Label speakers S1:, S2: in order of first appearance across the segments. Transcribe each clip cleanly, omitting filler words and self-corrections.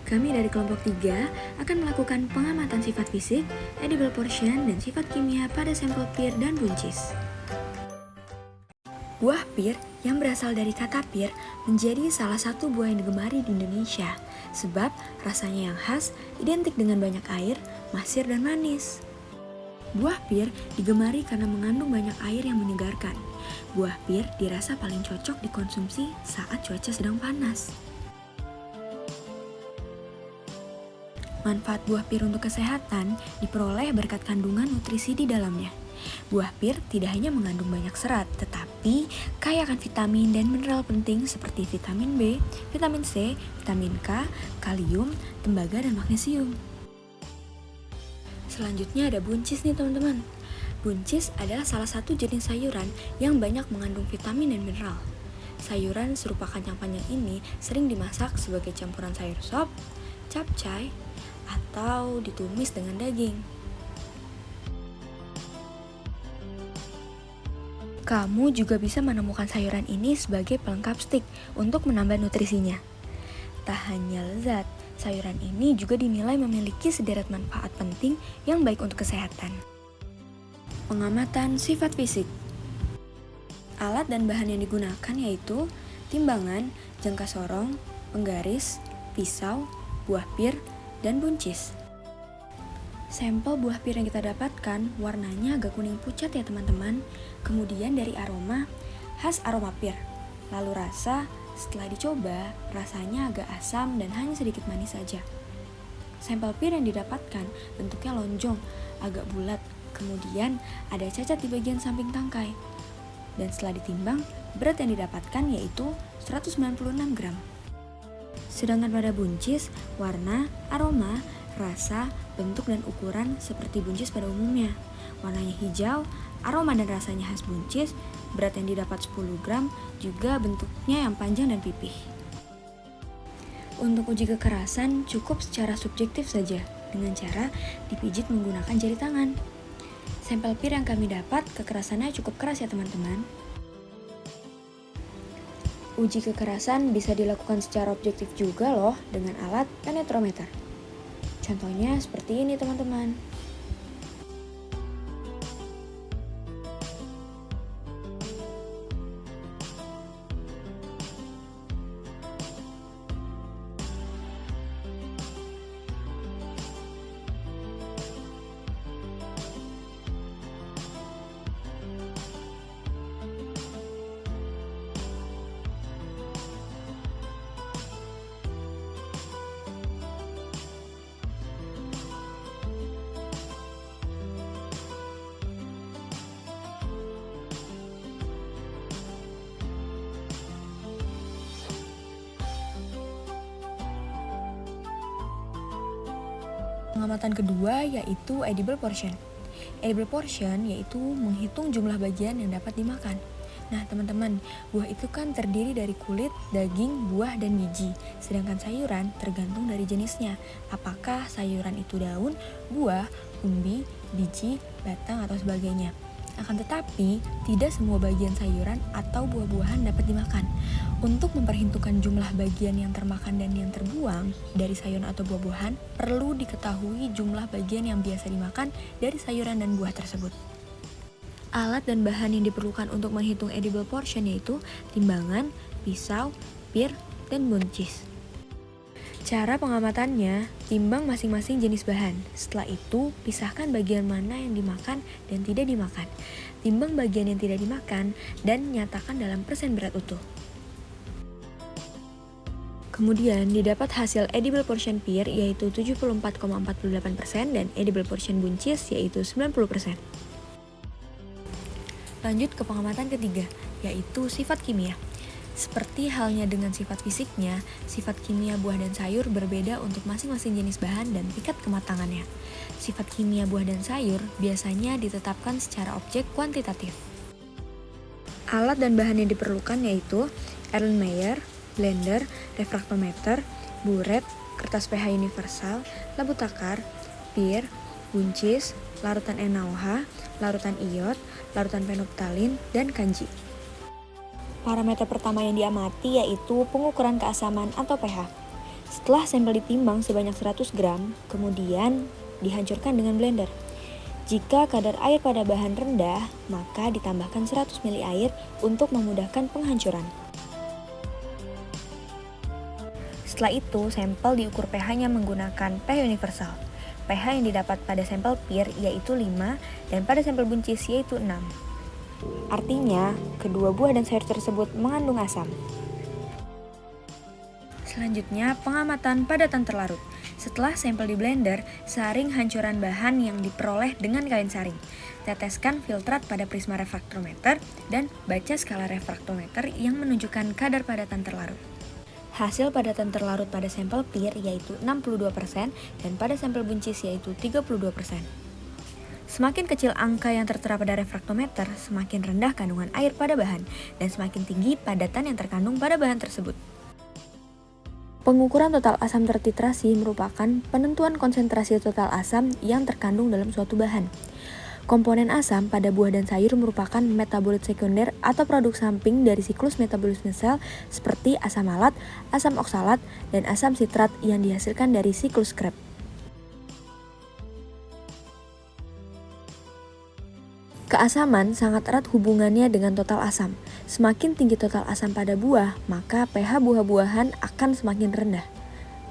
S1: Kami dari kelompok 3 akan melakukan pengamatan sifat fisik, edible portion, dan sifat kimia pada sampel pir dan buncis. Buah pir yang berasal dari kata pir menjadi salah satu buah yang digemari di Indonesia, sebab rasanya yang khas, identik dengan banyak air, masir, dan manis. Buah pir digemari karena mengandung banyak air yang menyegarkan. Buah pir dirasa paling cocok dikonsumsi saat cuaca sedang panas. Manfaat buah pir untuk kesehatan diperoleh berkat kandungan nutrisi di dalamnya. Buah pir tidak hanya mengandung banyak serat, tetapi kaya akan vitamin dan mineral penting seperti vitamin B, vitamin C, vitamin K, kalium, tembaga, dan magnesium. Selanjutnya ada buncis nih teman-teman. Buncis adalah salah satu jenis sayuran yang banyak mengandung vitamin dan mineral. Sayuran serupa kacang panjang ini sering dimasak sebagai campuran sayur sop, capcay, atau ditumis dengan daging. Kamu juga bisa menemukan sayuran ini sebagai pelengkap stik untuk menambah nutrisinya. Tak hanya lezat, sayuran ini juga dinilai memiliki sederet manfaat penting yang baik untuk kesehatan. Pengamatan sifat fisik. Alat dan bahan yang digunakan yaitu timbangan, jangka sorong, penggaris, pisau, buah pir, dan buncis. Sampel buah pir yang kita dapatkan warnanya agak kuning pucat ya teman-teman. Kemudian dari aroma, khas aroma pir. Lalu rasa, setelah dicoba, rasanya agak asam dan hanya sedikit manis saja. Sampel pir yang didapatkan bentuknya lonjong, agak bulat. Kemudian ada cacat di bagian samping tangkai. Dan setelah ditimbang, berat yang didapatkan yaitu 196 gram. Sedangkan pada buncis, warna, aroma, rasa, bentuk, dan ukuran seperti buncis pada umumnya. Warnanya hijau, aroma dan rasanya khas buncis, berat yang didapat 10 gram, juga bentuknya yang panjang dan pipih. Untuk uji kekerasan cukup secara subjektif saja, dengan cara dipijit menggunakan jari tangan. Sampel pir yang kami dapat kekerasannya cukup keras ya teman-teman. Uji kekerasan bisa dilakukan secara objektif juga loh dengan alat penetrometer. Contohnya seperti ini teman-teman. Pengamatan kedua yaitu edible portion. Edible portion yaitu menghitung jumlah bagian yang dapat dimakan. Nah teman-teman, buah itu kan terdiri dari kulit, daging, buah, dan biji. Sedangkan sayuran tergantung dari jenisnya. Apakah sayuran itu daun, buah, umbi, biji, batang, atau sebagainya. Akan tetapi, tidak semua bagian sayuran atau buah-buahan dapat dimakan. Untuk memperhitungkan jumlah bagian yang termakan dan yang terbuang dari sayuran atau buah-buahan, perlu diketahui jumlah bagian yang biasa dimakan dari sayuran dan buah tersebut. Alat dan bahan yang diperlukan untuk menghitung edible portion yaitu timbangan, pisau, pir, dan buncis. Cara pengamatannya, timbang masing-masing jenis bahan. Setelah itu, pisahkan bagian mana yang dimakan dan tidak dimakan. Timbang bagian yang tidak dimakan dan nyatakan dalam persen berat utuh. Kemudian didapat hasil edible portion pir yaitu 74,48% dan edible portion buncis yaitu 90%. Lanjut ke pengamatan ketiga, yaitu sifat kimia. Seperti halnya dengan sifat fisiknya, sifat kimia buah dan sayur berbeda untuk masing-masing jenis bahan dan tingkat kematangannya. Sifat kimia buah dan sayur biasanya ditetapkan secara objek kuantitatif. Alat dan bahan yang diperlukan yaitu Erlenmeyer, blender, refraktometer, buret, kertas pH universal, labu takar, pir, buncis, larutan NaOH, larutan iod, larutan penoptalin, dan kanji. Parameter pertama yang diamati yaitu pengukuran keasaman atau pH. Setelah sampel ditimbang sebanyak 100 gram, kemudian dihancurkan dengan blender. Jika kadar air pada bahan rendah, maka ditambahkan 100 ml air untuk memudahkan penghancuran. Setelah itu, sampel diukur pH-nya menggunakan pH universal. pH yang didapat pada sampel pir yaitu 5 dan pada sampel buncis yaitu 6. Artinya, kedua buah dan sayur tersebut mengandung asam. Selanjutnya, pengamatan padatan terlarut. Setelah sampel di blender, saring hancuran bahan yang diperoleh dengan kain saring. Teteskan filtrat pada prisma refraktometer dan baca skala refraktometer yang menunjukkan kadar padatan terlarut. Hasil padatan terlarut pada sampel pir yaitu 62% dan pada sampel buncis yaitu 32%. Semakin kecil angka yang tertera pada refraktometer, semakin rendah kandungan air pada bahan dan semakin tinggi padatan yang terkandung pada bahan tersebut. Pengukuran total asam tertitrasi merupakan penentuan konsentrasi total asam yang terkandung dalam suatu bahan. Komponen asam pada buah dan sayur merupakan metabolit sekunder atau produk samping dari siklus metabolisme sel seperti asam malat, asam oksalat, dan asam sitrat yang dihasilkan dari siklus Krebs. Keasaman sangat erat hubungannya dengan total asam. Semakin tinggi total asam pada buah, maka pH buah-buahan akan semakin rendah.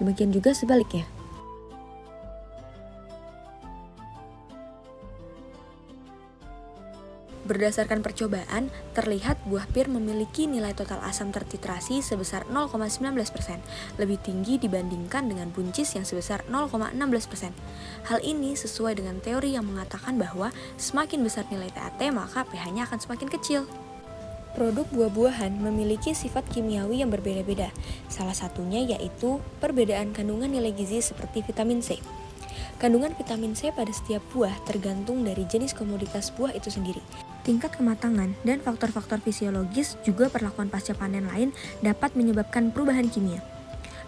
S1: Demikian juga sebaliknya. Berdasarkan percobaan, terlihat buah pir memiliki nilai total asam tertitrasi sebesar 0,19%, lebih tinggi dibandingkan dengan buncis yang sebesar 0,16%. Hal ini sesuai dengan teori yang mengatakan bahwa semakin besar nilai TAT, maka pH-nya akan semakin kecil. Produk buah-buahan memiliki sifat kimiawi yang berbeda-beda, salah satunya yaitu perbedaan kandungan nilai gizi seperti vitamin C. Kandungan vitamin C pada setiap buah tergantung dari jenis komoditas buah itu sendiri. Tingkat kematangan dan faktor-faktor fisiologis juga perlakuan pasca panen lain dapat menyebabkan perubahan kimia.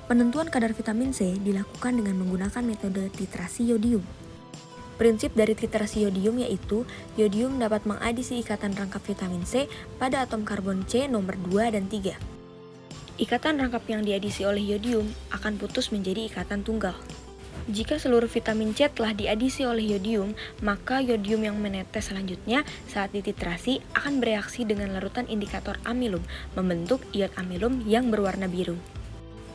S1: Penentuan kadar vitamin C dilakukan dengan menggunakan metode titrasi yodium. Prinsip dari titrasi yodium yaitu yodium dapat mengadisi ikatan rangkap vitamin C pada atom karbon C nomor 2 dan 3. Ikatan rangkap yang diadisi oleh yodium akan putus menjadi ikatan tunggal. Jika seluruh vitamin C telah diadisi oleh yodium, maka yodium yang menetes selanjutnya saat dititrasi akan bereaksi dengan larutan indikator amilum, membentuk ion amilum yang berwarna biru.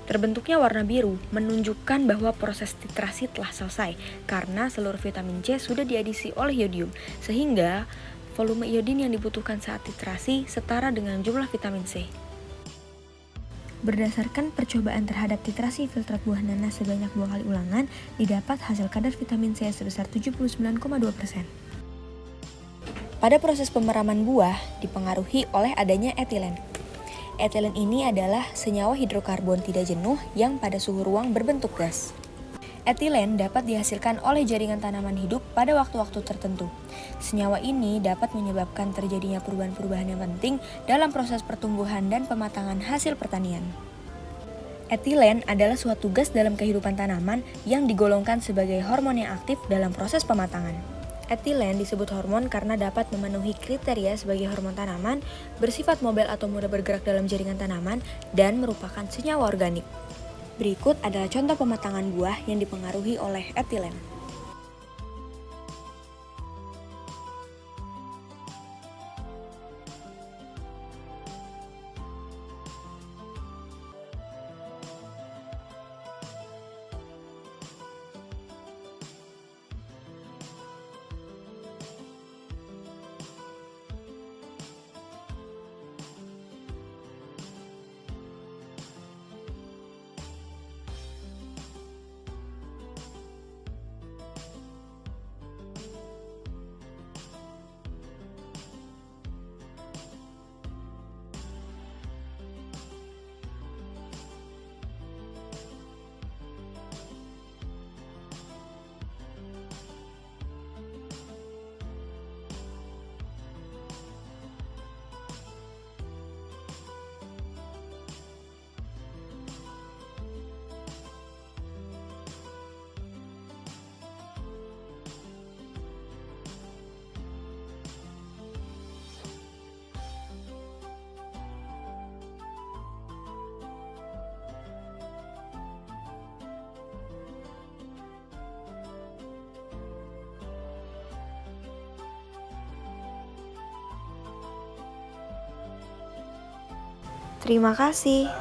S1: Terbentuknya warna biru menunjukkan bahwa proses titrasi telah selesai karena seluruh vitamin C sudah diadisi oleh yodium, sehingga volume iodin yang dibutuhkan saat titrasi setara dengan jumlah vitamin C. Berdasarkan percobaan terhadap titrasi filtrat buah nanas sebanyak 2 kali ulangan, didapat hasil kadar vitamin C sebesar 79,2%. Pada proses pemeraman buah dipengaruhi oleh adanya etilen. Etilen ini adalah senyawa hidrokarbon tidak jenuh yang pada suhu ruang berbentuk gas. Etilen dapat dihasilkan oleh jaringan tanaman hidup pada waktu-waktu tertentu. Senyawa ini dapat menyebabkan terjadinya perubahan-perubahan yang penting dalam proses pertumbuhan dan pematangan hasil pertanian. Etilen adalah suatu gas dalam kehidupan tanaman yang digolongkan sebagai hormon yang aktif dalam proses pematangan. Etilen disebut hormon karena dapat memenuhi kriteria sebagai hormon tanaman, bersifat mobile atau mudah bergerak dalam jaringan tanaman, dan merupakan senyawa organik. Berikut adalah contoh pematangan buah yang dipengaruhi oleh etilen. Terima kasih.